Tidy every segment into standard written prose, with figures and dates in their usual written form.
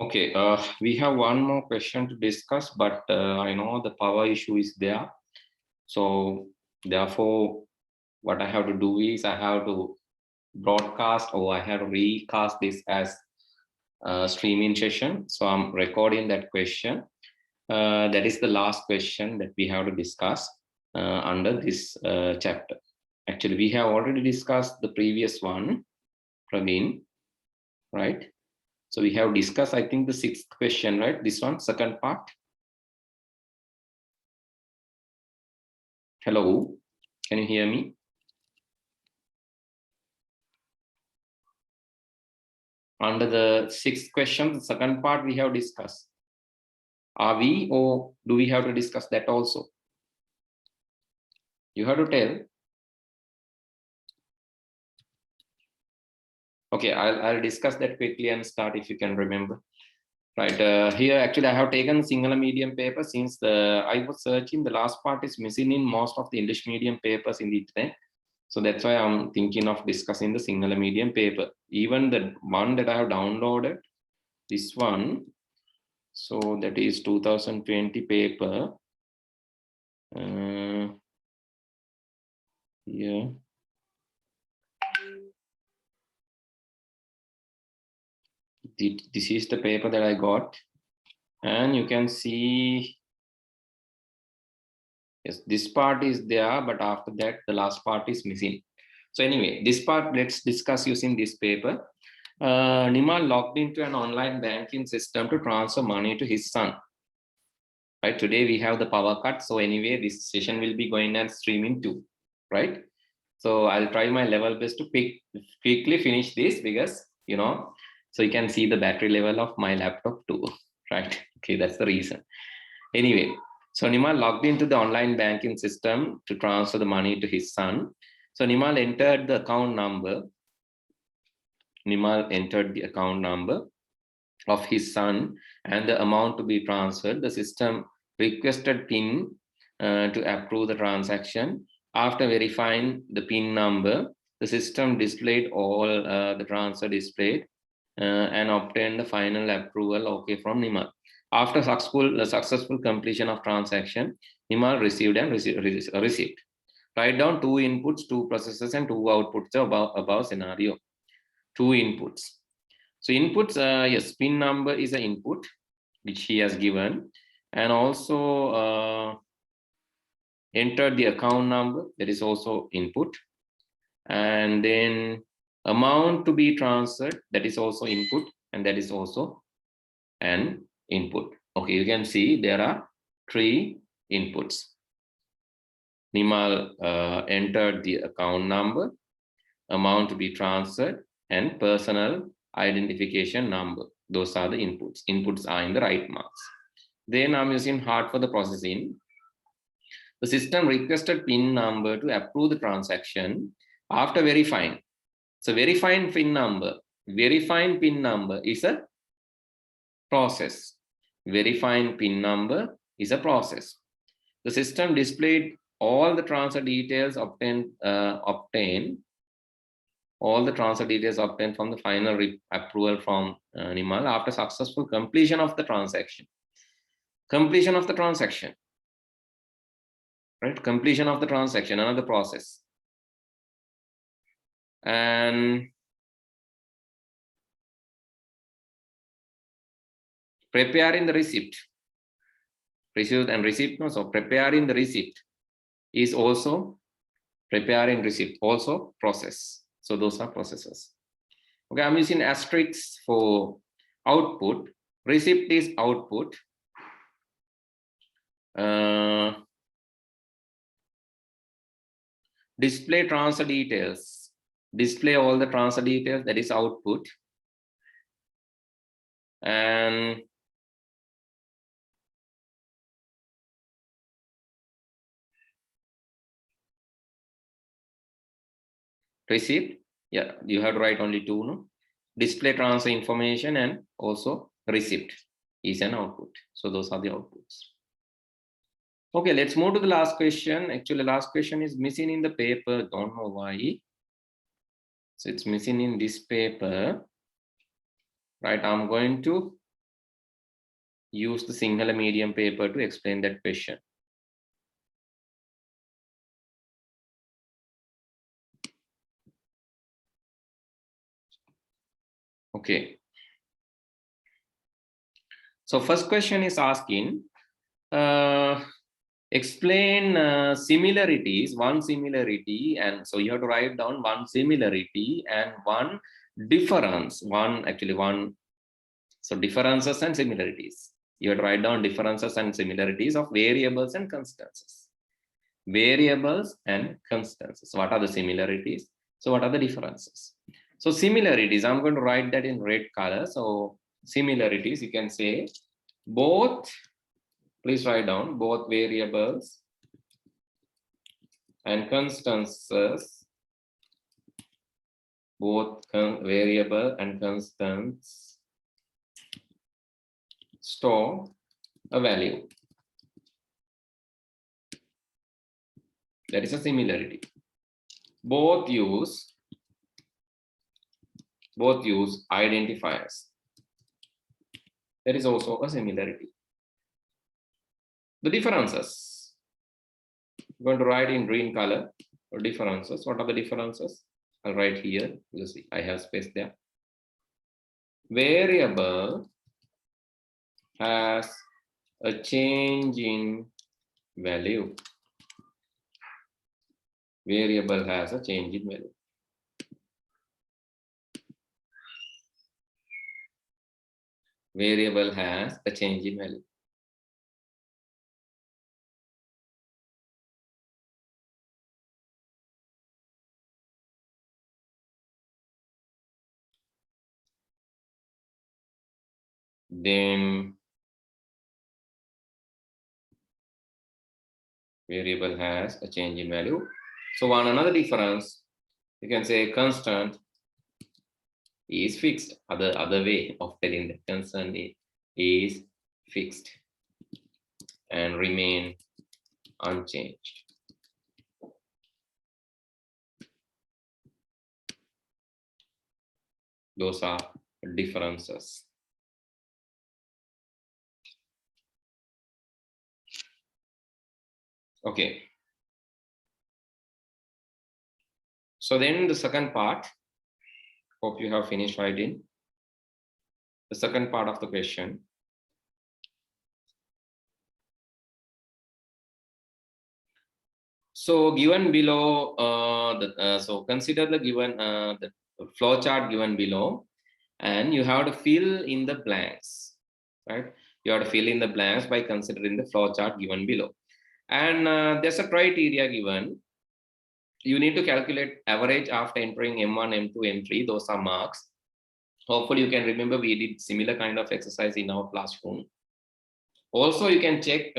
Okay, we have one more question to discuss, but I know the power issue is there. So therefore, what I have to do is I have to broadcast, or I have to recast this as a streaming session. So I'm recording that question. That is the last question that we have to discuss under this chapter. Actually, we have already discussed the previous one, Praveen, right? So we have discussed, I think, the 6th question, right? This one, second part. Hello, can you hear me? Under the 6th question, the second part we have discussed. Are we, or do we have to discuss that also? You have to tell. Okay, I'll discuss that quickly and start if you can remember. Right, here actually I have taken Sinhala medium paper since I was searching, the last part is missing in most of the English medium papers in the internet. So that's why I'm thinking of discussing the Sinhala medium paper. Even the one that I have downloaded, this one, so that is 2020 paper. Yeah. This is the paper that I got, and you can see, yes, this part is there, but after that the last part is missing. So anyway, this part let's discuss using this paper. Nimal logged into an online banking system to transfer money to his son. Right, today we have the power cut, so anyway this session will be going and streaming too, right? So I'll try my level best to quickly finish this, because so you can see the battery level of my laptop too, right? Okay, that's the reason. Anyway, so Nimal logged into the online banking system to transfer the money to his son. So Nimal entered the account number. Nimal entered the account number of his son and the amount to be transferred. The system requested PIN to approve the transaction. After verifying the PIN number, the system displayed all the transfer displayed and obtained the final approval okay from Nimal. After successful completion of transaction, Nimal received a receipt. Write down 2 inputs, 2 processes, and 2 outputs above scenario. 2 inputs. So inputs, yes, PIN number is an input which he has given, and also entered the account number, that is also input, and then amount to be transferred, that is also input, and that is also an input. Okay, you can see there are 3 inputs. Nimal entered the account number, amount to be transferred, and personal identification number. Those are the inputs. Inputs are in the right marks. Then I'm using hard for the processing. The system requested PIN number to approve the transaction after verifying. So verifying PIN number is a process. Verifying PIN number is a process. The system displayed all the transfer details obtained all the transfer details obtained from the final approval from Nimal after successful completion of the transaction. Completion of the transaction, right? Completion of the transaction, another process. And preparing the receipt. Received and receipt, no, so preparing the receipt is also preparing receipt, also process. So those are processes. Okay, I'm using asterisks for output. Receipt is output. Display transfer details. Display all the transfer details, that is output. And receipt, yeah, you have to write only 2, no? Display transfer information and also receipt is an output. So those are the outputs. Okay, let's move to the last question. Actually, last question is missing in the paper. Don't know why. So it's missing in this paper. Right, I'm going to use the Sinhala medium paper to explain that question. Okay. So first question is asking, explain similarities, one similarity, and so you have to write down one similarity and one difference, so differences and similarities. You have to write down differences and similarities of variables and constances. Variables and constances. What are the similarities? So what are the differences? So similarities, I'm going to write that in red color. So similarities, you can say both, please write down both variables and constances, both variable and constants store a value. That is a similarity. Both use identifiers. That is also a similarity. The differences, I'm going to write in green color or differences. What are the differences? I'll write here. You see, I have space there. Variable has a change in value. Variable has a change in value. Variable has a change in value. Then variable has a change in value. So another difference, you can say constant is fixed. Other way of telling the constant is fixed and remain unchanged. Those are differences. Okay. So then the second part, hope you have finished writing. The second part of the question. So given below, so consider the given the flow chart given below, and you have to fill in the blanks, right? You have to fill in the blanks by considering the flow chart given below. And there's a criteria given. You need to calculate average after entering M1, M2, M3. Those are marks. Hopefully you can remember we did similar kind of exercise in our classroom. Also, you can check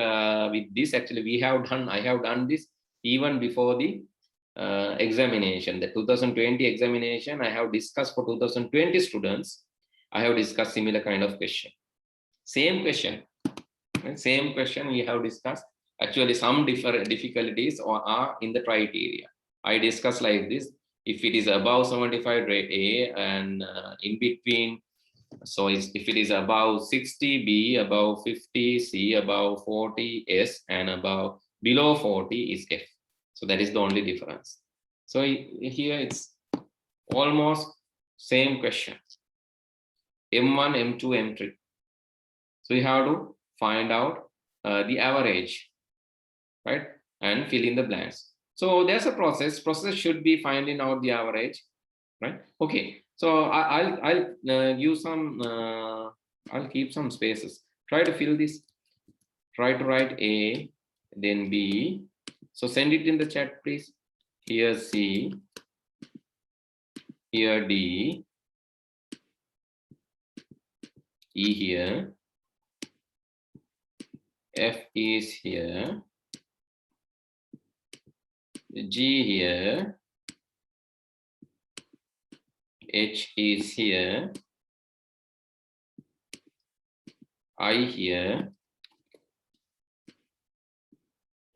with this. Actually, I have done this even before the examination. The 2020 examination, I have discussed for 2020 students. I have discussed similar kind of question. Same question, right? Same question we have discussed. Actually, some different difficulties are in the criteria. I discussed like this. If it is above 75, rate A, and in between, so if it is above 60, B, above 50, C, above 40, S, and below 40 is F. So that is the only difference. So here it's almost same question. M1, M2, M3. So you have to find out the average, right? And fill in the blanks. So there's a process. Process should be finding out the average, right? Okay. So I'll use some. I'll keep some spaces. Try to fill this. Try to write A, then B. So send it in the chat, please. Here C. Here D. E here. F is here. G here. H is here. I here.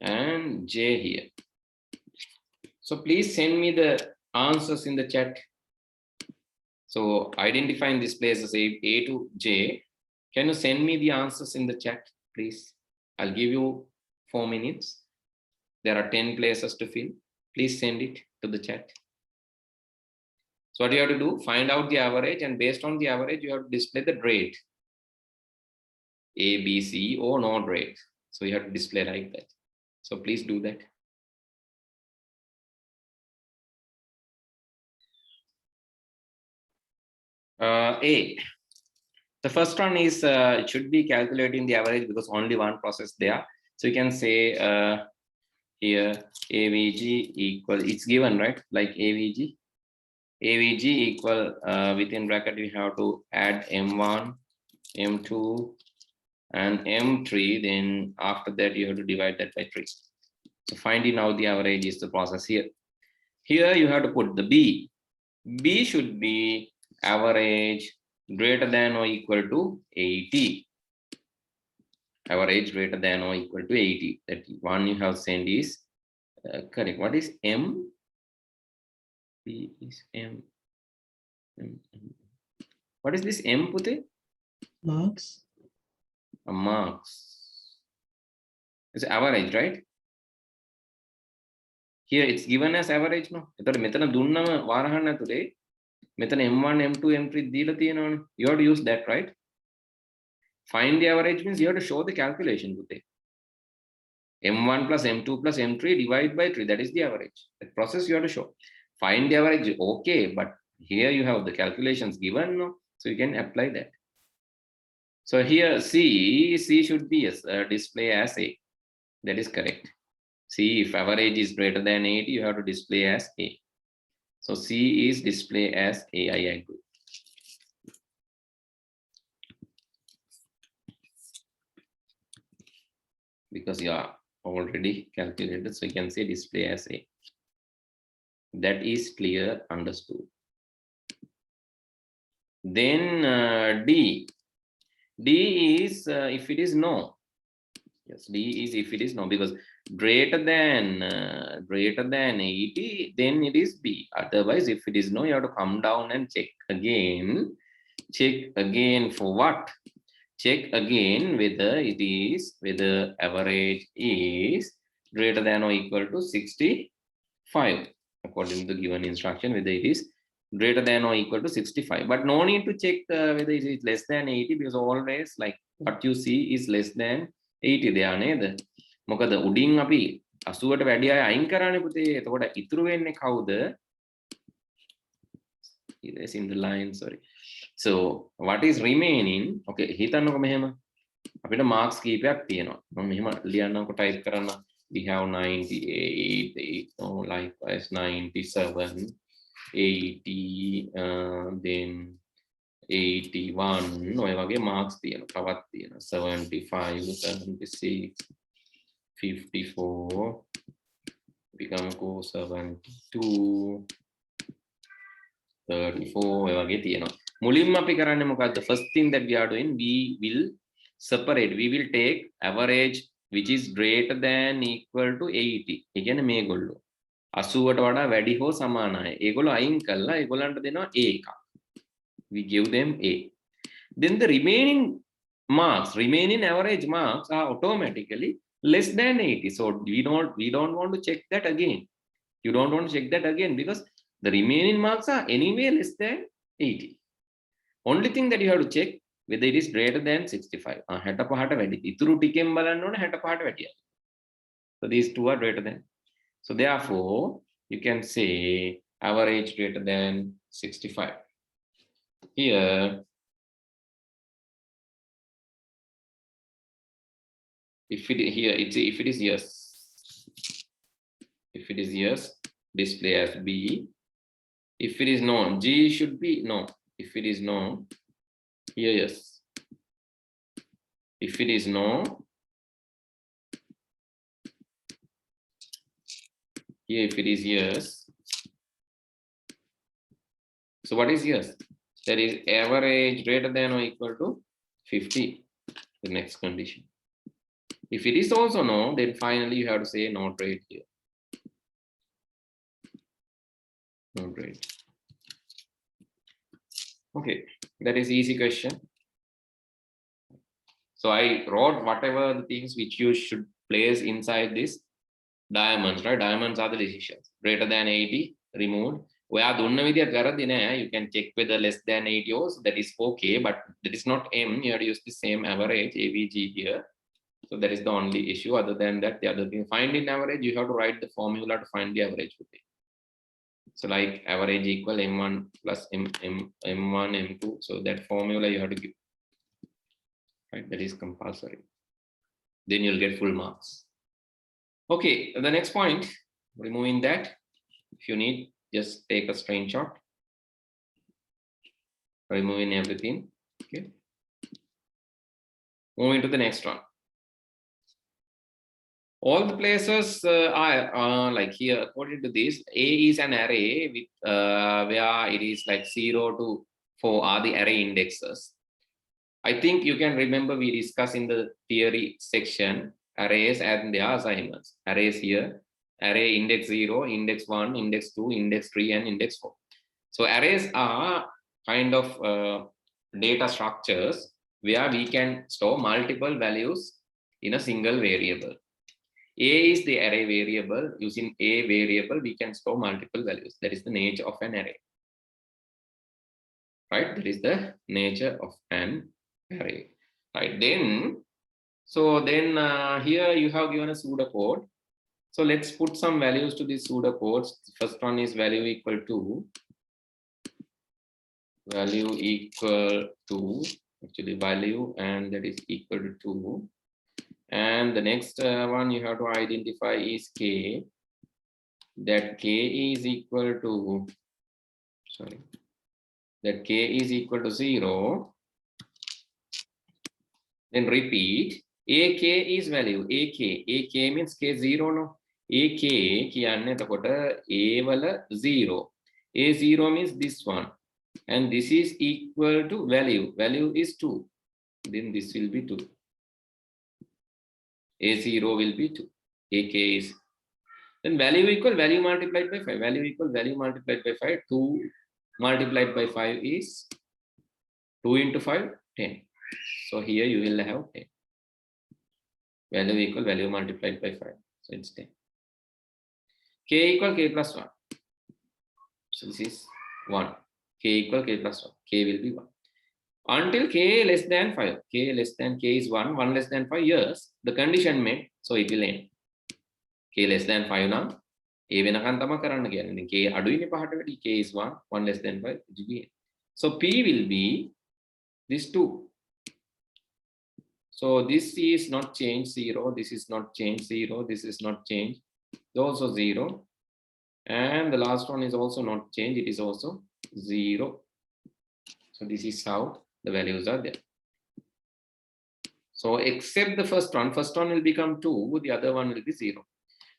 And J here. So please send me the answers in the chat. So identifying these places A to J. Can you send me the answers in the chat, please? I'll give you 4 minutes. There are 10 places to fill. Please send it to the chat. So what you have to do, find out the average, and based on the average, you have to display the grade. A, B, C, or no grade. So you have to display like that. So please do that. A. The first one is it should be calculating the average because only one process there. So you can say here AVG equal, it's given, right? Like AVG equal within bracket we have to add M1, M2, and M3. Then after that you have to divide that by 3. So finding out the average is the process here. Here you have to put the B. B should be average greater than or equal to 80. Average greater than or equal to 80. That one you have sent is correct. What is M? B is M. What is this M, Pute? Marks. Marks. It's average, right? Here it's given as average, no? එතකොට මෙතන දුන්නම වාරහන්න ඇතුලේ මෙතන M1, M2, M3 දීලා තියෙනවනේ. You have to use that, right? Find the average means you have to show the calculation, Pute. M1 plus M2 plus M3 divide by 3. That is the average. That process you have to show. Find the average, okay, but here you have the calculations given, no? So you can apply that. So here C should be display as A. That is correct. C, if average is greater than 80, you have to display as A. So C is display as A. I agree. Because you are already calculated, so you can say display as A. That is clear, understood. Then D. D is if it is no. Yes, D is if it is no, because greater than 80, then it is B. Otherwise, if it is no, you have to come down and check again. Check again for what? Check again whether average is greater than or equal to 65 according to the given instruction, whether it is greater than or equal to 65. But no need to check whether it is less than 80, because always like what you see is less than 80 there නේද? මොකද උඩින් අපි 80ට වැඩි අය අයින් කරානේ පුතේ. එතකොට ඉතුරු වෙන්නේ කවුද? It is in the line, sorry. So what is remaining? Okay, හිතන්නකො මෙහෙම. අපිට marks කීපයක් තියෙනවා. මම මෙහෙම ලියන්නකො type කරන්න. We have 98, oh, likewise 97, 80, then 81. ඔය වගේ marks තියෙනවා. තවත් තියෙනවා. 75, 76, 54, become 72, 34. ඔය වගේ තියෙනවා. මුලින්ම අපි කරන්නේ මොකද්ද? First thing that we are doing, we will separate. We will take average which is greater than equal to 80. ඒ කියන්නේ මේගොල්ලෝ 80ට වඩා වැඩි හෝ සමානයි. ඒගොල්ලෝ අයින් කළා ඒගොල්ලන්ට දෙනවා A එකක්. We give them A. Then the remaining marks, remaining average marks are automatically less than 80. So we don't want to check that again. You don't want to check that again because the remaining marks are anyway less than 80. Only thing that you have to check whether it is greater than 65. 65ට වැඩි. ඉතුරු ටිකෙන් බලන්න ඕනේ 65ට වැඩියි. So these two are greater than. So therefore you can say average greater than 65. Here if it is yes, if it is yes, display as B. If it is no, G should be no. If it is no, here yes. If it is no, here if it is yes. So what is yes? That is average greater than or equal to 50. The next condition. If it is also no, then finally you have to say not rate here. Not rate. Okay, that is easy question. So I wrote whatever the things which you should place inside this diamonds, right? Diamonds are the decisions. Greater than 80, removed. You can check whether less than 80 also, that is okay, but that is not M. You have to use the same average, AVG here. So that is the only issue. Other than that, the other thing, find in average, you have to write the formula to find the average. So like average equal M1 plus M1, M2. So that formula you have to give, right? That is compulsory. Then you'll get full marks. Okay, the next point, removing that. If you need, just take a screenshot. Removing everything. Okay. Moving to the next one. All the places are like here, according to this, A is an array with where it is like 0 to 4 are the array indexes. I think you can remember we discussed in the theory section arrays and their assignments. Arrays here, array index 0, index 1, index 2, index 3, and index 4. So arrays are kind of data structures where we can store multiple values in a single variable. A is the array variable. Using A variable, we can store multiple values. That is the nature of an array. Right? That is the nature of an array. Right? Then, here you have given a pseudocode. So let's put some values to these pseudocodes. First one is value equal to, actually value, and that is equal to 2. And the next one you have to identify is K. That K is equal to, that K is equal to 0. Then repeat. AK is value. AK means K0 no. AK kiyanne etakota A wala 0. A0 means this one. And this is equal to value. Value is 2. Then this will be 2. A0 will be 2. AK is. Then value equal value multiplied by 5. Value equal value multiplied by 5. 2 multiplied by 5 is 2 into 5, 10. So here you will have 10. Value equal value multiplied by 5. So it's 10. K equal K plus 1. So this is 1. K equal K plus 1. K will be 1. Until K less than 5. K less than K is 1. 1 less than 5 years. The condition met. So it will end. K less than 5 now. A වෙනකන් තමයි කරන්න කියන්නේ. K අඩුයිනේ පහට වැඩි. K is 1. 1 less than 5. It will be. So P will be this 2. So this is not changed 0. This is not changed 0. This is not changed. Also 0. And the last one is also not changed. It is also 0. So this is how the values are there. So except the first one will become 2. The other one will be 0.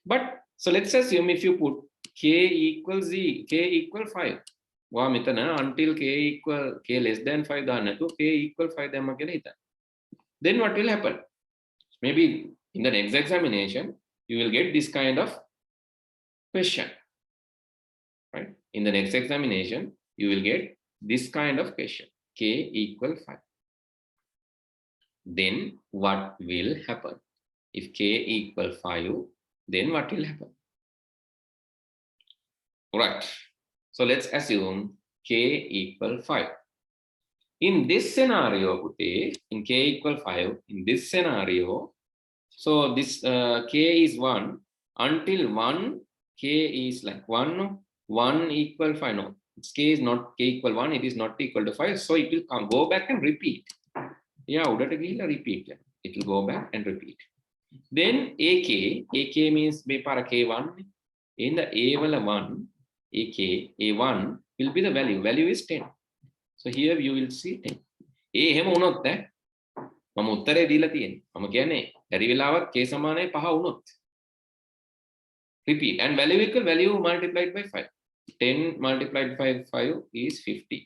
But so let's assume if you put K equals K equal 5. Until K less than 5 K equal 5 then what will happen? Maybe in the next examination, you will get this kind of question. Right? In the next examination, you will get this kind of question. K equal 5. Then what will happen? If K equal 5, then what will happen? Right. So let's assume K equal 5. In this scenario, in K equal 5, in this scenario, so this K is 1. Until 1, K is like 1. 1 equal 5. No, its K is not K equal 1. It is not equal to 5. So it will come, go back and repeat. Yeah, repeat. It will go back and repeat. Then AK means K1. In the A1, A1 will be the value. Value is 10. So here you will see 10. එහෙම වුණොත් මම උත්තරේ දීලා තියෙන්නේ. මම කියන්නේ බැරි වෙලාවත් K සමානයි 5 වුණොත්. Repeat and value equal value multiplied by 5. 10 multiplied by 5 is 50.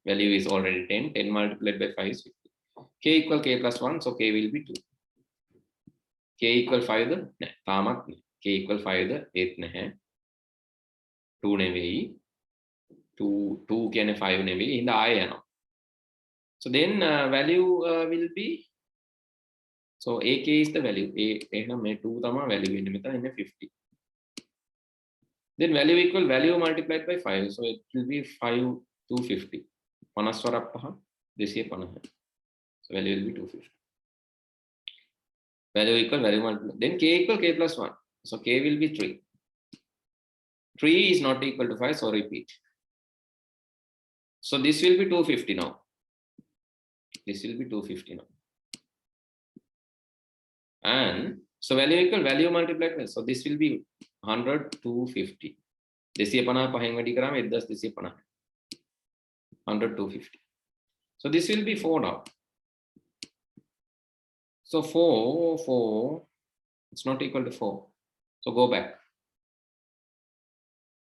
Value is already 10. 10 multiplied by 5 is 50. K equal K plus 1. So K will be 2. K equal 5 the තාමත් K equal 5 the 8 නැහැ. 2 නෙවෙයි. 2 කියන්නේ 5 නෙවෙයි. ඉතින් ආයෙ යනවා. So then value will be, so AK is the value. A 2 value in 50. Then value equal value multiplied by 5. So it will be 5 250. 50 this year. So value will be 250. Value equal value multiplied. Then K equal K plus 1. So K will be 3. 3 is not equal to 5, so repeat. So this will be 250 now. This will be 250 now. And so value equal value multiplied by, so this will be 100 250. This is 100 250. So this will be 4 now. So 4, it's not equal to 4. So go back.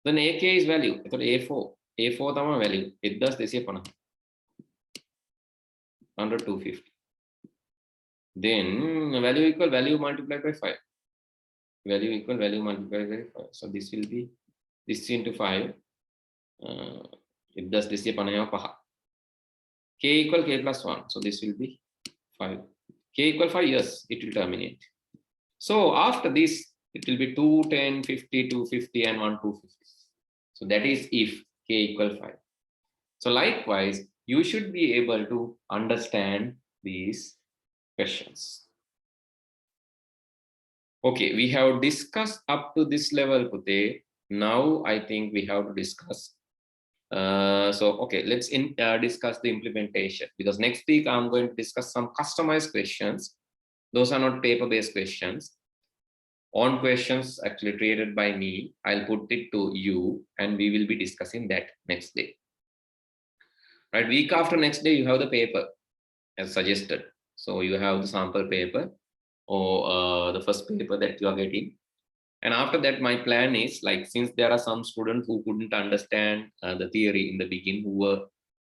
Then AK is value. A4 value. It does this 100 250. Then value equal value multiplied by 5. Value equal value multiplied by 5. So this will be this into 5. It does this K equal K plus 1. So this will be 5. K equal 5, yes, it will terminate. So after this, it will be 2, 10, 50, 250, and 1, 250. So that is if K equal 5. So likewise, you should be able to understand these questions. Okay, we have discussed up to this level, Pute. Now I think we have to discuss. Okay, let's discuss the implementation, because next week I'm going to discuss some customized questions. Those are not paper-based questions. On questions actually created by me, I'll put it to you and we will be discussing that next day. Right, week after next day, you have the paper as suggested. So you have the sample paper or the first paper that you are getting. And after that, my plan is, like, since there are some students who couldn't understand the theory in the beginning,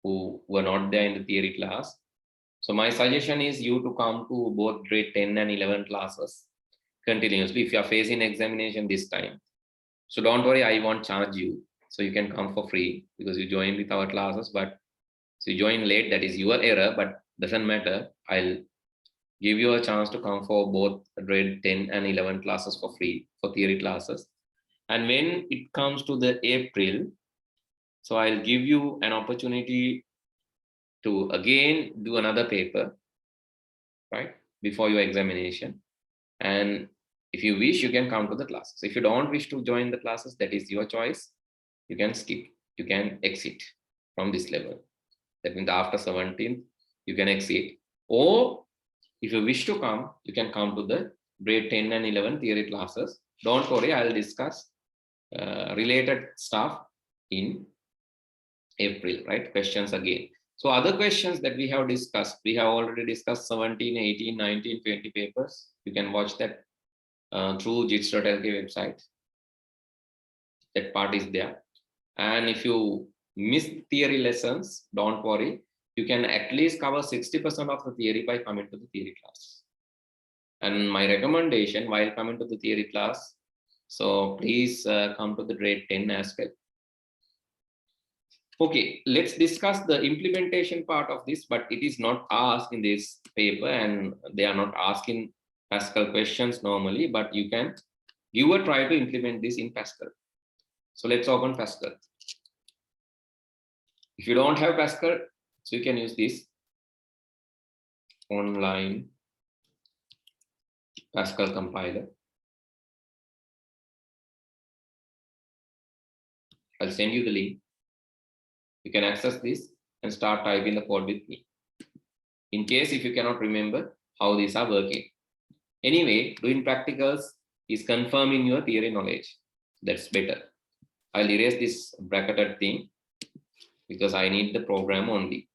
who were not there in the theory class. So my suggestion is you to come to both grade 10 and 11 classes continuously if you are facing examination this time. So don't worry, I won't charge you. So you can come for free because you join with our classes, but so you join late, that is your error, but doesn't matter. I'll give you a chance to come for both grade 10 and 11 classes for free for theory classes. And when it comes to the April, so I'll give you an opportunity to again do another paper, right, before your examination. And if you wish, you can come to the classes. If you don't wish to join the classes, that is your choice. You can skip, you can exit from this level. That means after 17th, you can exit. Or if you wish to come, you can come to the grade 10 and 11 theory classes. Don't worry, I'll discuss related stuff in April, right? Questions again. So other questions that we have discussed, we have already discussed 17, 18, 19, 20 papers. You can watch that through jits.lk website. That part is there. And if you miss theory lessons, don't worry. You can at least cover 60% of the theory by coming to the theory class. And my recommendation while coming to the theory class, so please come to the grade 10 as well. Okay, let's discuss the implementation part of this, but it is not asked in this paper and they are not asking Pascal questions normally, but you can give a try to implement this in Pascal. So let's open Pascal. If you don't have Pascal, so you can use this online Pascal compiler. I'll send you the link. You can access this and start typing the code with me. In case if you cannot remember how these are working. Anyway, doing practicals is confirming your theory knowledge. That's better. I'll erase this bracketed thing because I need the program only.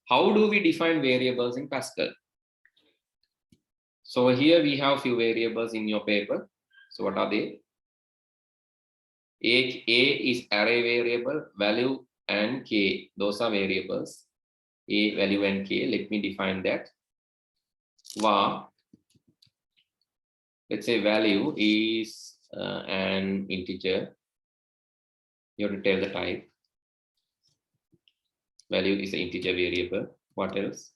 How do we define variables in Pascal? So here we have few variables in your paper. So what are they? A is array variable, value and K. Those are variables. A, value and K. Let me define that. var, let's say value is an integer. You have to tell the type. Value is an integer variable. What else?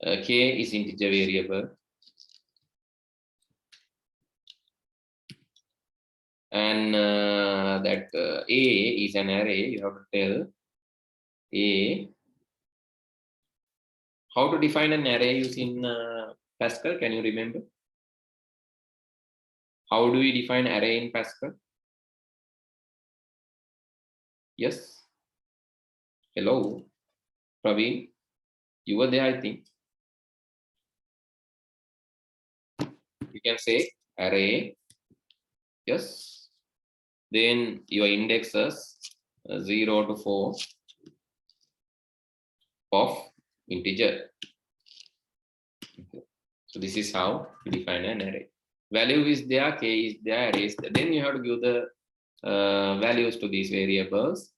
K is integer variable. And that A is an array. You have to tell A. How to define an array using Pascal? Can you remember? How do we define array in Pascal? Yes. Hello, Praveen. You were there, I think. You can say array. Yes. Then your indexes 0 to 4 of integer. Okay. So this is how you define an array. Value is there, K is there, array is there. Then you have to give the values to these variables.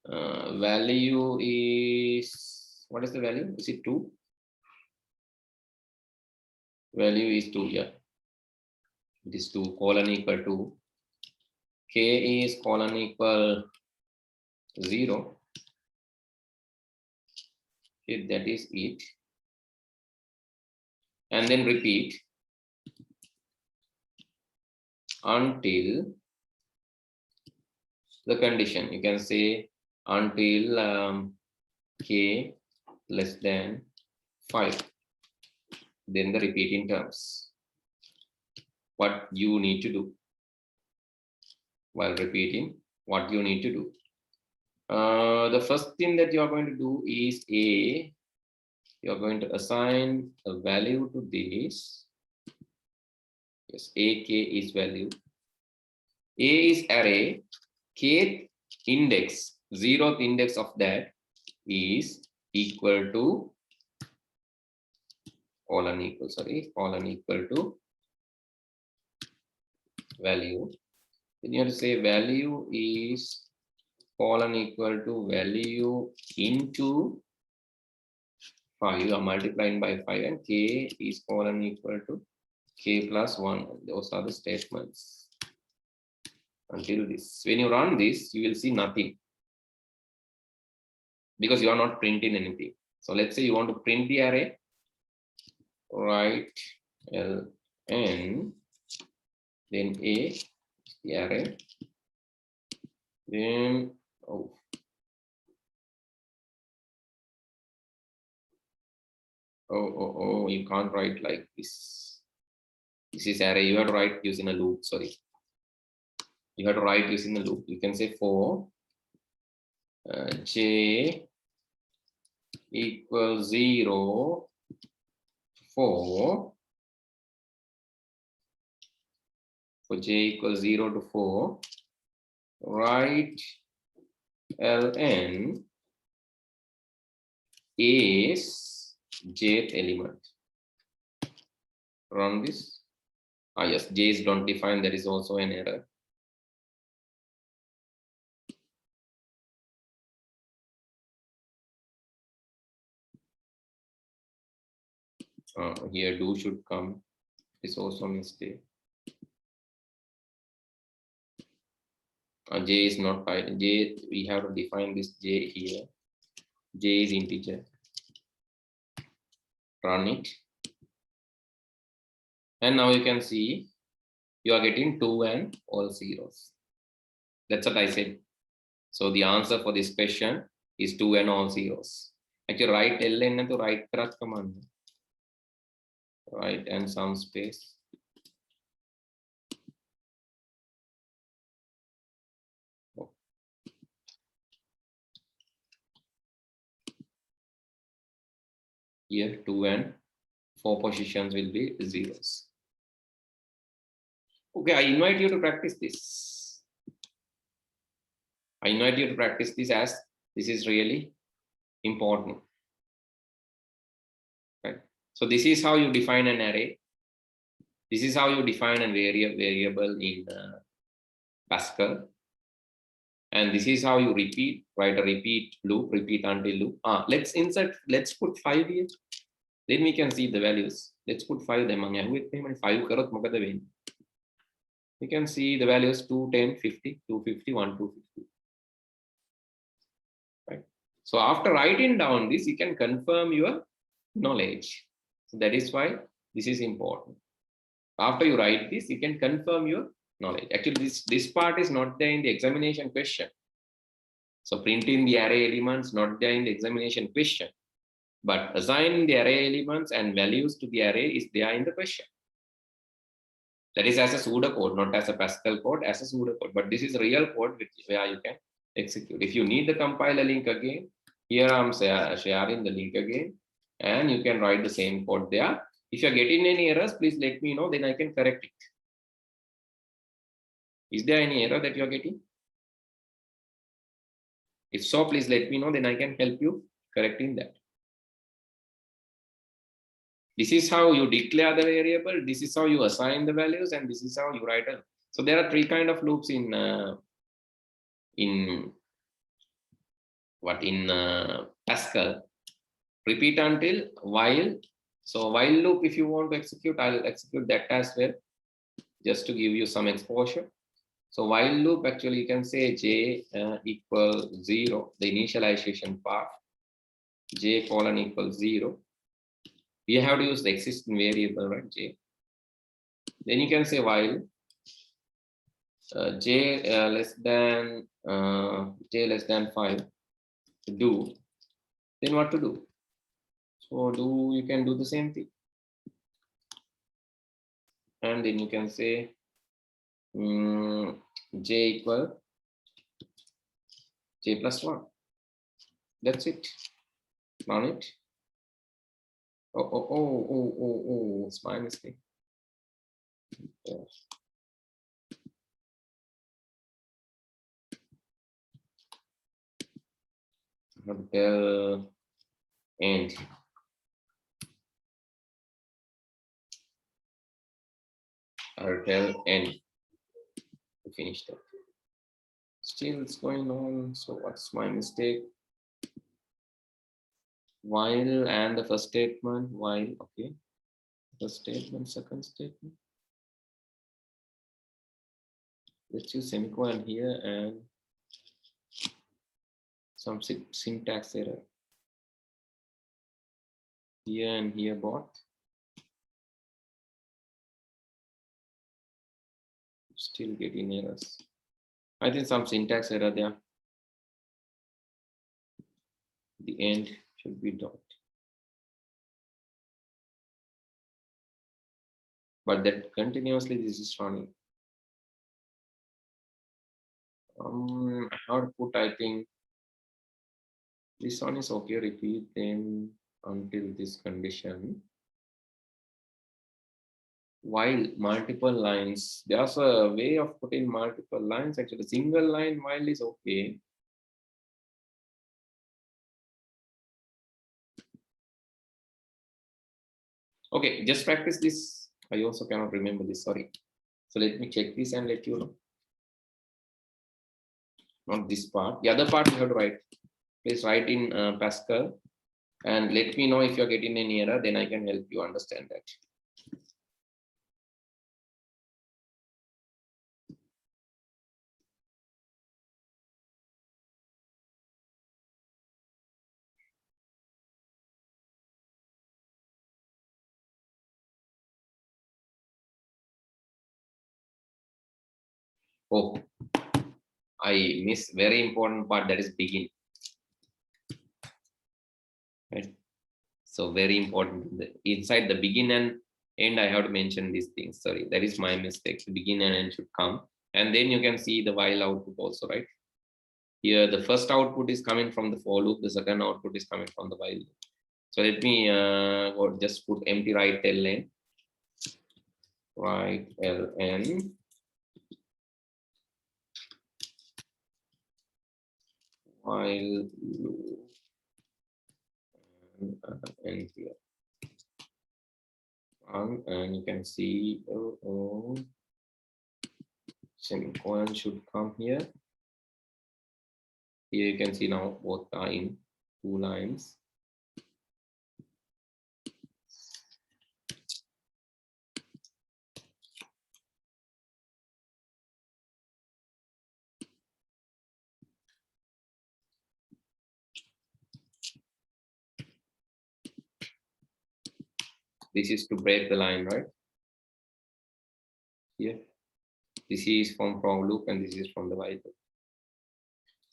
Value is, what is the value? Is it 2? Value is 2, yeah. It is 2 colon equal to. K is colon equal 0. Okay, that is it. And then repeat until the condition. You can say until K less than 5. Then the repeating terms. What you need to do while repeating, what you need to do. The first thing that you are going to do is A. You are going to assign a value to this. Yes, AK is value. A is array. Kth index, 0th index of that is equal to colon equal to value. Then you have to say value is colon equal to value into 5. You are multiplying by 5, and K is colon equal to K plus 1. Those are the statements until this. When you run this, you will see nothing because you are not printing anything. So let's say you want to print the array. Write ln, then A, the array, then you can't write like this. This is array. You have to write using a loop. Sorry, you have to write using a loop. You can say for j equals 0 for j equals 0 to 4, write ln is jth element. Run this. Yes, j is not defined. That is also an error. Here do should come. It's also a mistake. J is not fine. J, we have to define this j here. J is integer. Run it. And now you can see you are getting 2 and all zeros. That's what I said. So the answer for this question is 2 and all zeros. Actually, write ln and to write command. Right, and some space. Here 2 and 4 positions will be zeros. Okay, I invite you to practice this. I invite you to practice this as this is really important. Right. So this is how you define an array. This is how you define a variable in Pascal. And this is how you repeat, write a repeat loop, repeat until loop. Let's put 5 here. Then we can see the values. Let's put 5 them. 5 you can see the values 2, 10, 50, 250, 1, 250. Right. So after writing down this, you can confirm your knowledge. So that is why this is important. After you write this, you can confirm your knowledge. Actually, this part is not there in the examination question. So printing the array elements not there in the examination question, but assigning the array elements and values to the array is there in the question. That is as a pseudocode, not as a Pascal code, as a pseudocode. But this is real code where you can execute. If you need the compiler link again, here I'm sharing the link again, and you can write the same code there. If you're getting any errors, please let me know, then I can correct it. Is there any error that you're getting? If so, please let me know, then I can help you correcting that. This is how you declare the variable, this is how you assign the values, and this is how you write it. So there are three kind of loops in Pascal. Repeat until, while. So while loop, if you want to execute, I'll execute that as well, just to give you some exposure. So while loop, actually you can say j equals 0, the initialization part, j colon equals 0. We have to use the existing variable, right, j. Then you can say while j less than 5, do. Then what to do? So you can do the same thing. And then you can say j equal j plus 1. That's it. Run it. Oh, it's my mistake. Yeah. Until end. I'll tell end to finish that. Still it's going on. So what's my mistake? While and the first statement, while, okay. First statement, second statement. Let's use semicolon here and some syntax error. Here and here both. Still getting errors. I think some syntax error there. The end should be dot. But that continuously this is running. Output, I think this one is okay. Repeat then until this condition. While multiple lines, there's a way of putting multiple lines. Actually, single line while is okay. Okay, just practice this. I also cannot remember this, sorry. So let me check this and let you know. Not this part. The other part you have to write. Please write in Pascal and let me know if you're getting any error, then I can help you understand that. Oh, I miss very important part, that is begin. Right? So very important. Inside the begin and end, I have to mention these things. Sorry, that is my mistake. The begin and end should come. And then you can see the while output also, right? Here, the first output is coming from the for loop. The second output is coming from the while loop. So let me just put empty write ln. Write ln. While loop. And here. And you can see semicolon should come here. Here you can see now both are in 2 lines. This is to break the line, right? Here. This is from loop and this is from the while loop.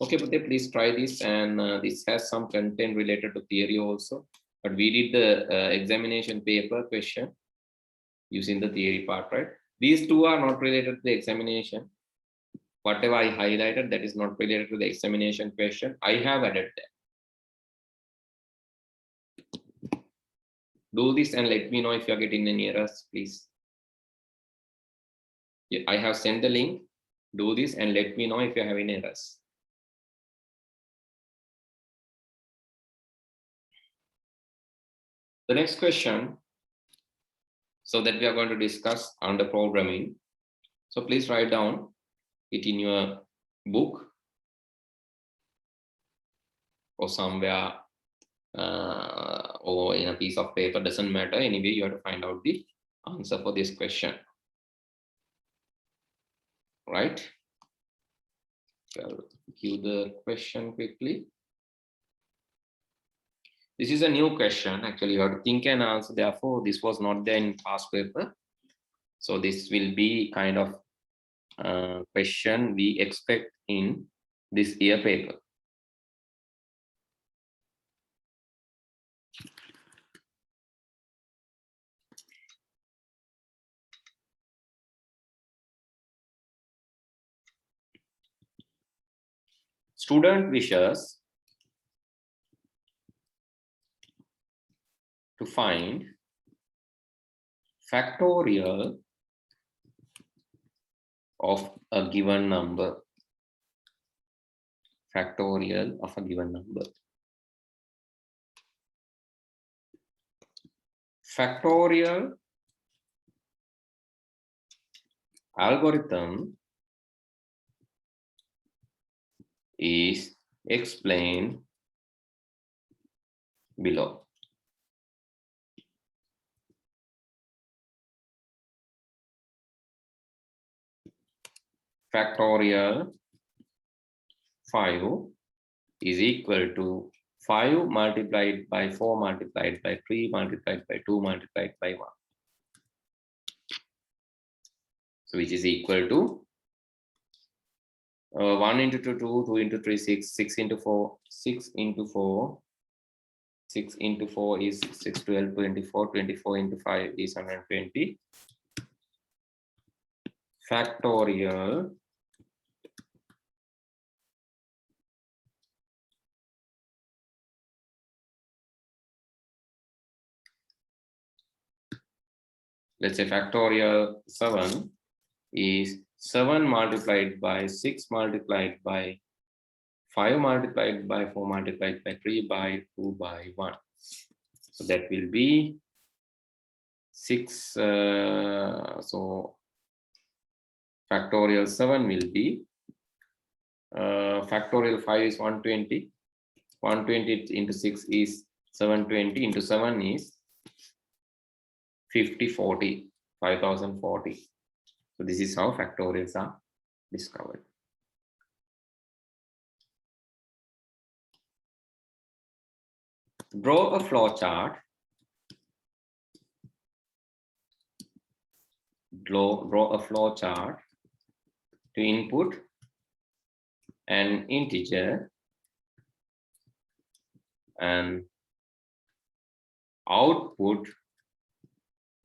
Okay, but please try this, and this has some content related to theory also. But we did the examination paper question using the theory part, right? These two are not related to the examination. Whatever I highlighted, that is not related to the examination question, I have added that. Do this and let me know if you are getting any errors, please. Yeah, I have sent the link. Do this and let me know if you have any errors. The next question, so that we are going to discuss under programming. So please write down it in your book or somewhere or in a piece of paper, doesn't matter. Anyway, you have to find out the answer for this question. Right? I'll give the question quickly. This is a new question. Actually, you have to think and answer. Therefore, this was not there in past paper. So this will be kind of question we expect in this year paper. Student wishes to find factorial of a given number. Factorial of a given number. Factorial algorithm is explained below. Factorial 5 is equal to 5 multiplied by 4 multiplied by 3 multiplied by 2 multiplied by 1. So which is equal to 1 into 2, 2 into 3, 6, 6 into 4, 6 into 4, 6 into 4 is 6, 12, 24, 24 into 5 is 120. Factorial let's say factorial 7 is 7 multiplied by 6 multiplied by 5 multiplied by 4 multiplied by 3 by 2 by 1. So that will be 6. So factorial 7 will be factorial 5 is 120. 120 into 6 is 720 into 7 is 5040, 5040. So this is how factorials are discovered. Draw a flow chart. Draw a flow chart to input an integer and output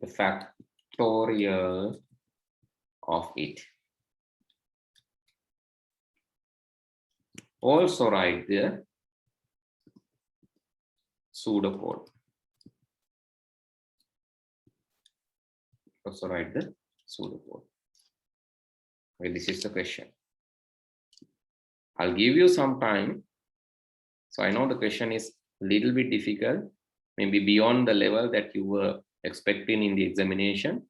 the factorial of it. Also write the pseudocode. Also write the pseudocode. Okay, this is the question. I'll give you some time. So I know the question is a little bit difficult, maybe beyond the level that you were expecting in the examination,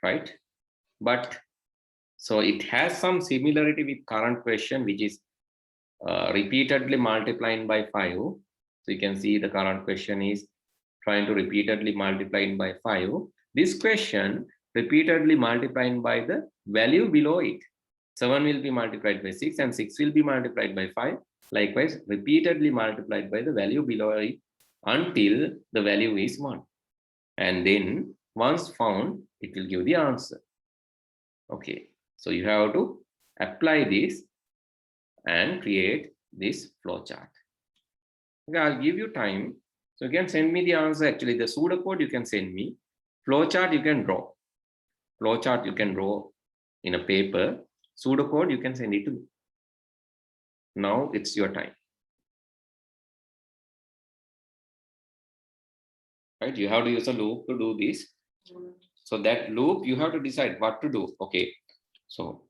right? But so it has some similarity with current question, which is repeatedly multiplying by 5. So you can see the current question is trying to repeatedly multiplying by 5. This question repeatedly multiplying by the value below it. 7 will be multiplied by 6 and 6 will be multiplied by 5. Likewise, repeatedly multiplied by the value below it until the value is 1. And then once found, it will give the answer. Okay, so you have to apply this and create this flowchart. Okay, I'll give you time. So you can send me the answer. Actually, the pseudocode you can send me. Flowchart you can draw. Flowchart you can draw in a paper. Pseudocode you can send it to me. Now it's your time. Right? You have to use a loop to do this. So that loop you have to decide what to do. Okay. So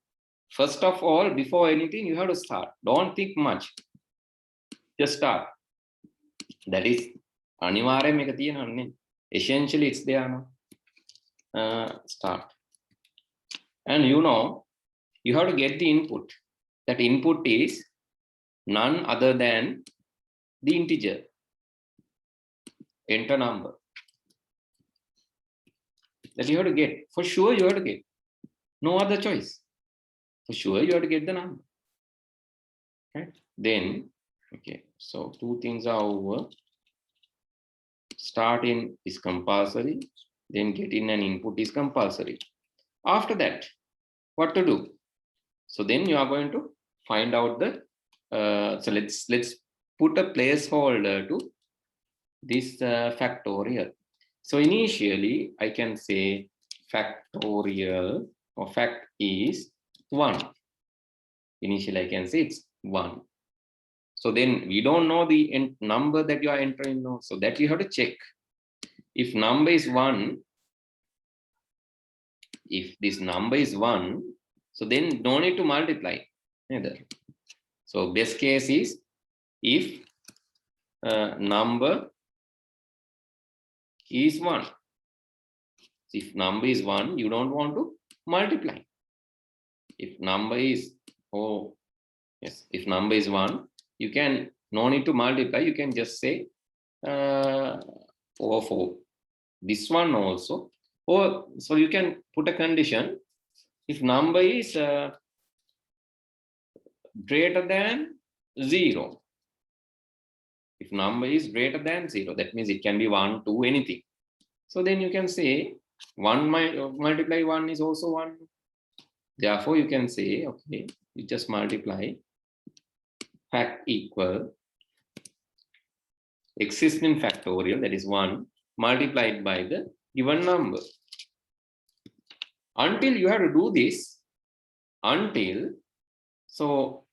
first of all, before anything, you have to start. Don't think much. Just start. That is essentially it's there now. Start. And you know, you have to get the input. That input is none other than the integer. Enter number. That you have to get. For sure you have to get. No other choice. For sure you have to get the number. Okay. Then, okay, so two things are over. Starting is compulsory. Then getting an input is compulsory. After that, what to do? So then you are going to find out the, so let's put a placeholder to this factorial. So initially I can say factorial or fact is 1. Initially I can say it's 1. So then we don't know the number that you are entering now. So that you have to check. If number is 1, if this number is 1, so then no need to multiply either. So best case is if number is 1. If number is 1, you don't want to multiply. If number is, oh yes, if number is 1, you can no need to multiply. You can just say over 4. This one also. Or so you can put a condition. If number is greater than 0. If number is greater than 0, that means it can be 1, 2, anything. So then you can say 1 multiply 1 is also 1. Therefore, you can say, okay, you just multiply fact equal existing factorial, that is 1, multiplied by the given number. Until you have to do this, until, so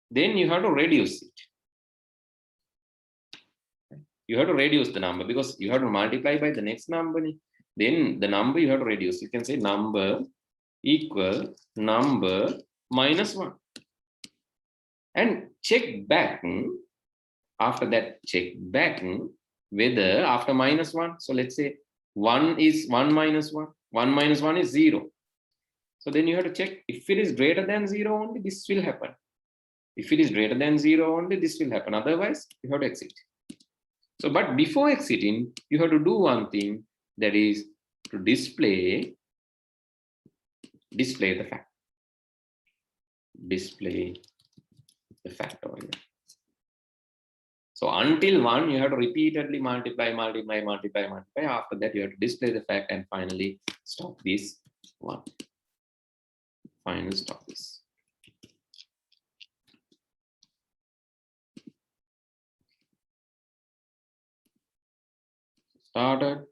then you have to reduce it. You have to reduce the number because you have to multiply by the next number. Then the number you have to reduce. You can say number equal number minus 1. And check back. After that, check back whether after minus 1. So let's say 1 is 1 minus 1. 1 minus 1 is 0. So then you have to check if it is greater than 0 only, this will happen. If it is greater than 0 only, this will happen. Otherwise, you have to exit. So, but before exiting, you have to do one thing, that is to display the fact. Display the factorial. So until 1, you have to repeatedly multiply. After that, you have to display the fact and finally stop this 1. Finally stop this. Started.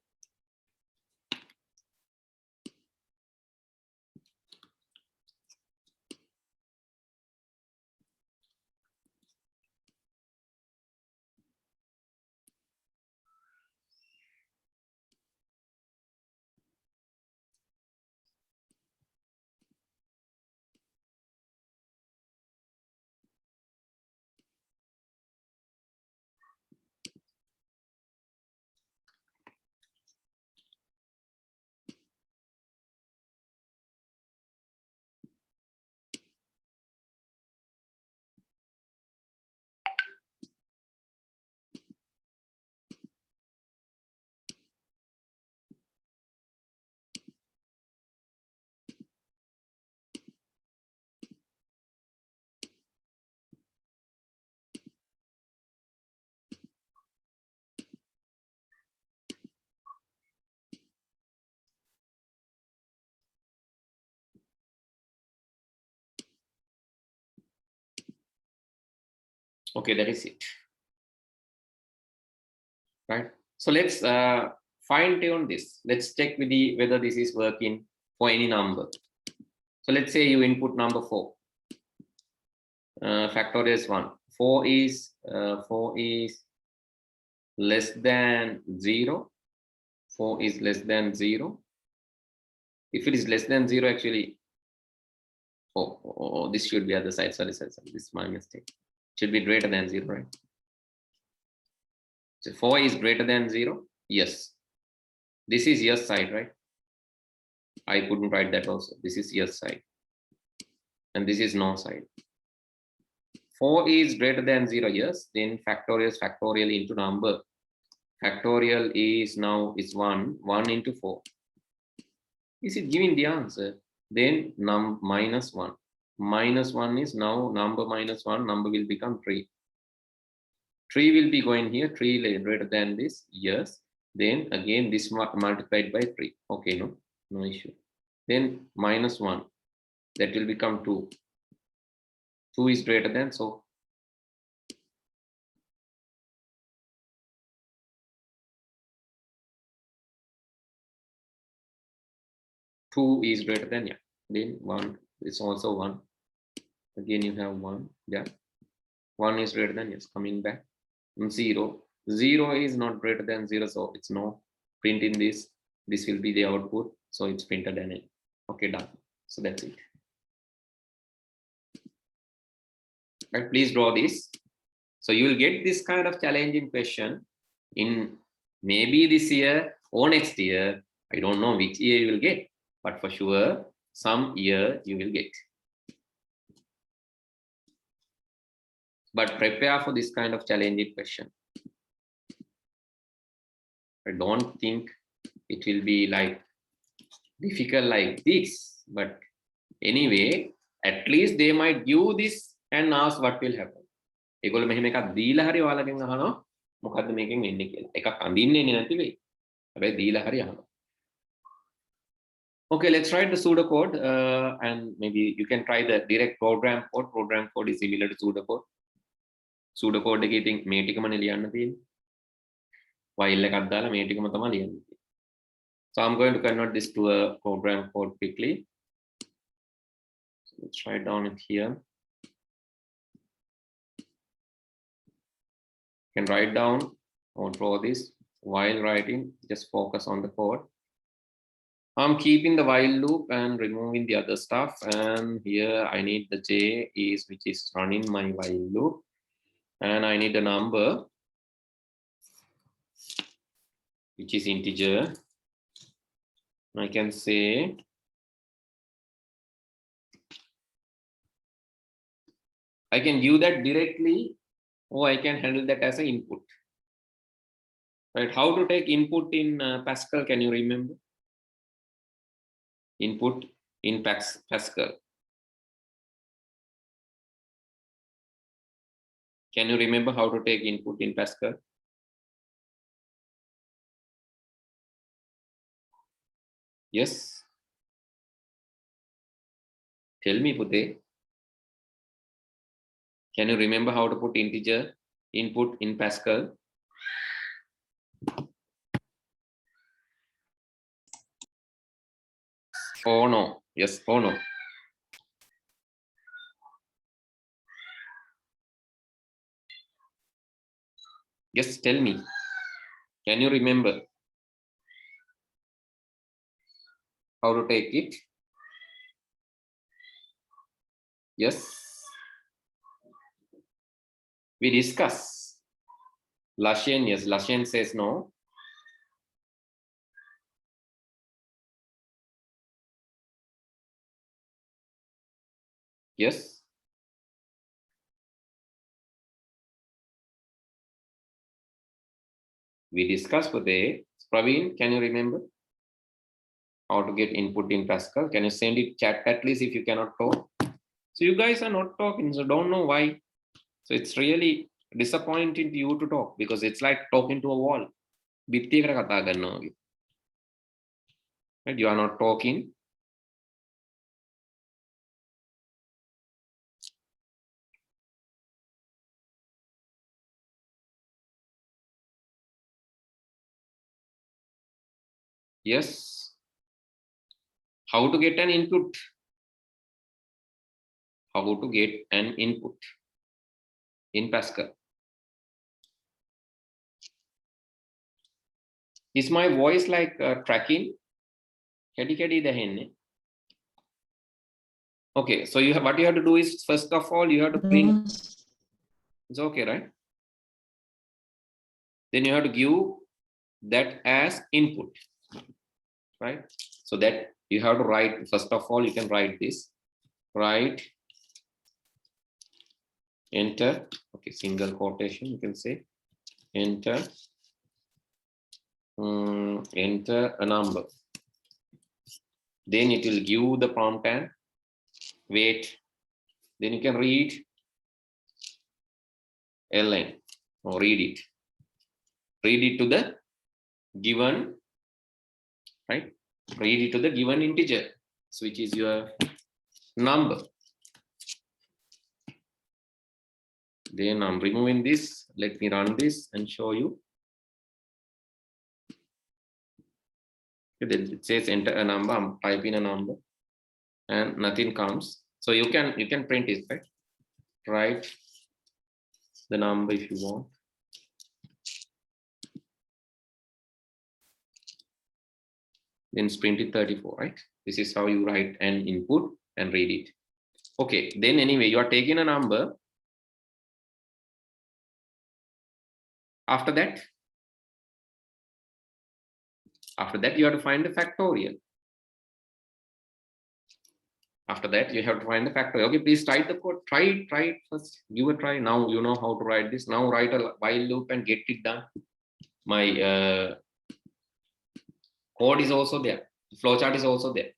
Okay, that is it. Right. So let's fine tune this. Let's check with whether this is working for any number. So let's say you input number 4. Factorial is 1. 4 is less than 0. 4 is less than 0. If it is less than 0, actually, this should be other side. Sorry. This is my mistake. Should be greater than 0, right? So 4 is greater than 0. Yes. This is yes side, right? I couldn't write that also. This is yes side. And this is no side. 4 is greater than 0, yes. Then factorial into number. Factorial is now is 1. 1 into 4. Is it giving the answer? Then minus 1. Minus 1 is now number minus 1. Number will become 3. 3 will be going here. 3 greater than this. Yes. Then again this multiplied by 3. Okay, no issue. Then minus 1. That will become 2. 2 is greater than, so 2 is greater than, yeah. Then 1 is also 1. Again you have 1, yeah. 1 is greater than, yes, coming back. 0. 0 is not greater than 0, so it's no. Print in this. This will be the output, so it's printed in it. Okay, done. So that's it. Right, please draw this. So you will get this kind of challenging question in maybe this year or next year. I don't know which year you will get, but for sure some year you will get. But prepare for this kind of challenging question. I don't think it will be like difficult like this, but anyway, at least they might give this and ask what will happen. ඒගොල්ලෝ මෙහෙම එකක් දීලා හරි ඔයාලගෙන් අහනවා මොකද්ද මේකෙන් වෙන්නේ කියලා. එකක් අඳින්නේ නැති වෙයි. හැබැයි දීලා හරි අහනවා. Okay, let's write the pseudocode and maybe you can try the direct program code. Program code is similar to pseudocode. Pseudocode එකේ ඉතින් මේ ටිකමනේ ලියන්න තියෙන්නේ. File එකක් දාලා මේ ටිකම තමයි ලියන්නේ. So I'm going to convert this to a program code quickly. So let's write down it here. You can write down or draw this while writing. Just focus on the code. I'm keeping the while loop and removing the other stuff. And here I need the J which is running my while loop. And I need a number which is integer. I can say I can view that directly, or I can handle that as an input. Right? How to take input in Pascal? Can you remember? Input in Pascal. Can you remember how to take input in Pascal? Yes. Tell me, Pute. Can you remember how to put integer input in Pascal? Oh no. Yes, oh no. Yes, tell me. Can you remember how to take it? Yes. We discuss. Lashen, yes, Lashen says no. Yes. We discussed today. Praveen, can you remember how to get input in Pascal? Can you send it chat at least if you cannot talk? So you guys are not talking, so don't know why. So it's really disappointing to you to talk because it's like talking to a wall. Right? You are not talking. Yes. How to get an input? How to get an input in Pascal? Is my voice like tracking? Okay, so you have, what you have to do is, first of all, you have to print. It's okay, right? Then you have to give that as input, right? So that you have to write, first of all, you can write this, write, enter, okay, single quotation, you can say, enter, enter a number. Then it will give the prompt and wait. Then you can read ln or read it. Read it to the given, right? Read it to the given integer, which is your number. Then I'm removing this. Let me run this and show you. Then it says enter a number. I'm typing a number and nothing comes. So you can print it, right? Write the number if you want. Then print it 34, right? This is how you write an input and read it. Okay, then anyway, you are taking a number. After that, you have to find the factorial. After that, you have to find the factorial. Okay, please write the code. Try it first. Give a try. Now you know how to write this. Now write a while loop and get it done. My code is also there. The flowchart is also there.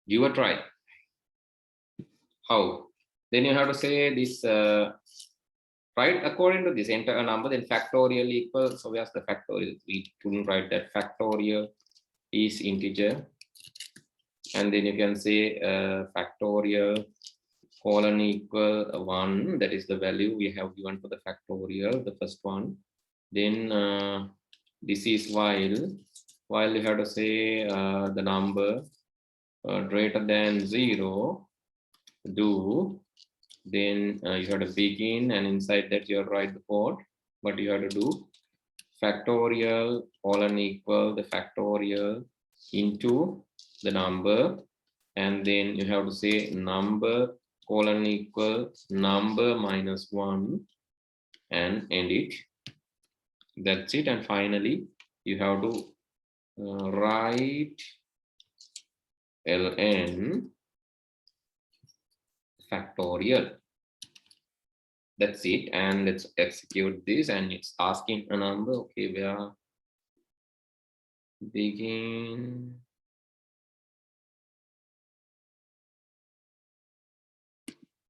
Give a try. How? Then you have to say this, right? According to this, enter a number, then factorial equals. So where's the factorial? We couldn't write that. Factorial is integer. And then you can say factorial colon equal 1. That is the value we have given for the factorial, the first one. Then this is while you have to say the number greater than 0, do, then you have to begin, and inside that you have to write the code. What you have to do, factorial colon equal the factorial into the number, and then you have to say number colon equal number minus 1 and end it. That's it. And finally you have to write ln factorial. That's it. And let's execute this, and it's asking a number. Okay, where begin.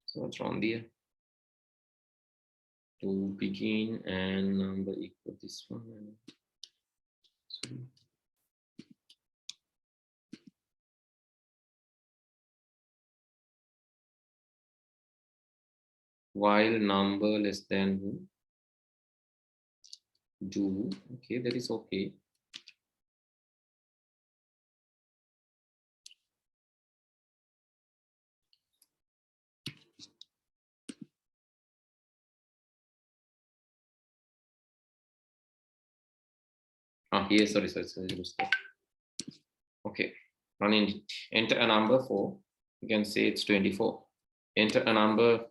So what's wrong there? To begin and number equal this one. Sorry. While number less than do. Okay, that is okay. Here, sorry. Okay, running it. Enter a number 4. You can say it's 24. Enter a number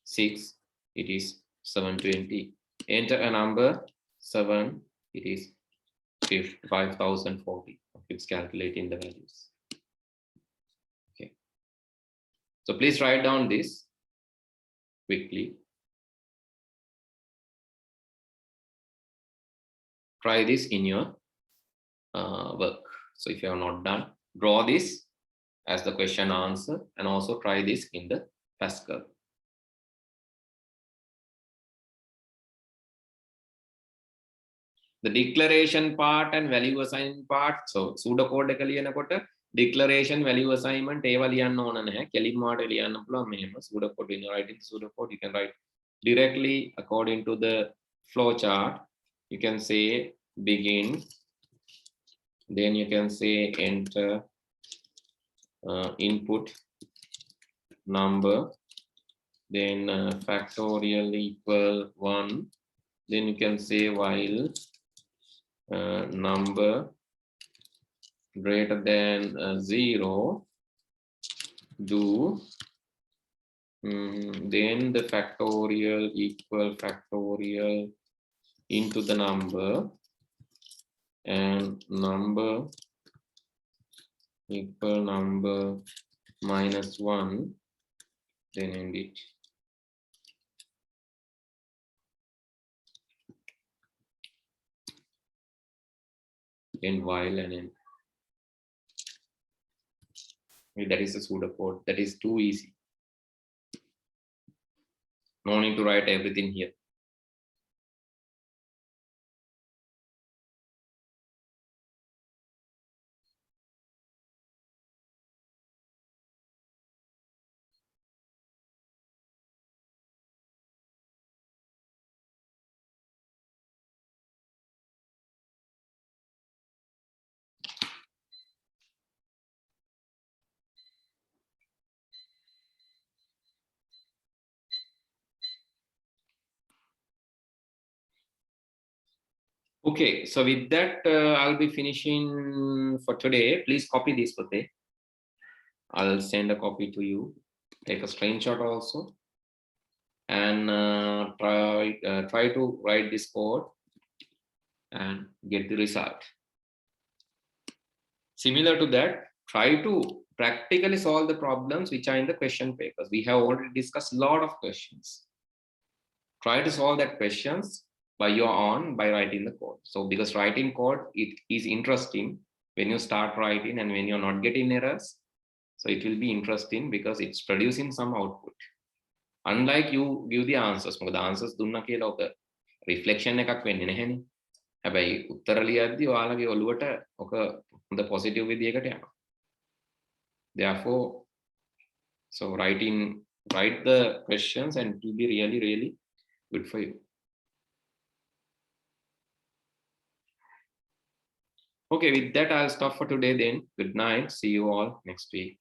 6. It is 720. Enter a number 7. It is 5040. It's calculating the values. Okay. So please write down this quickly. try this in your work. So if you have not done, draw this as the question answer and also try this in the Pascal. The declaration part and value assignment part. So pseudocode එක ලියනකොට declaration value assignment ඒවා ලියන්න ඕන නැහැ. කෙලින්ම වාට ලියන්න පුළුවන් මෙහෙම pseudocode when you write in pseudocode you can write directly according to the flow chart. You can say begin, then you can say enter input number, then factorial equal 1, then you can say while number greater than 0, do then the factorial equal factorial into the number, and number equal number minus 1, then end it. Then while and end. That is a pseudocode. That is too easy. No need to write everything here. Okay, so with that, I'll be finishing for today. Please copy this, Pate. I'll send a copy to you. Take a screenshot also, and try to write this code and get the result. Similar to that, try to practically solve the problems which are in the question papers. We have already discussed a lot of questions. Try to solve that questions by your own by writing the code. So because writing code, it is interesting when you start writing and when you're not getting errors. So it will be interesting because it's producing some output. Unlike you give the answers, the answers dunna කියලා ඔක reflection එකක් වෙන්නේ නැහැනේ. හැබැයි උත්තර ලියද්දි ඔයාලගේ ඔළුවට ඔක හොඳ positive විදියකට යනවා. Therefore, so write the questions and it will be really, really good for you. Okay, with that, I'll stop for today then. Good night. See you all next week.